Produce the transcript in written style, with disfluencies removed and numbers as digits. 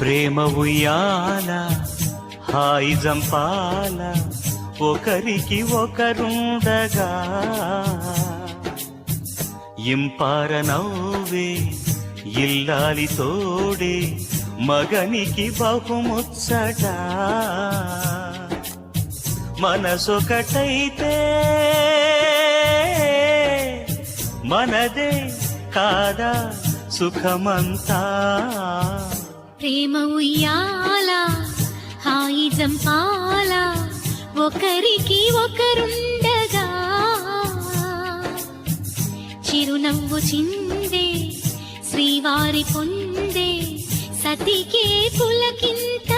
ప్రేమ ఉయ్యాల హాయి జంపాల ఒకరికి ఒకరుండగా ఇంపార నవ్వే ఇల్లాలి తోడే మగనికి బహుముచ్చట మనసొకటైతే మనదే కాదా సుఖమంతా ప్రేమ ఉయ్యాల హాయి జంపాల ఒకరికి ఒకరుండగా చిరునవ్వు చిందే శ్రీవారి పొందే సతికే పులకింత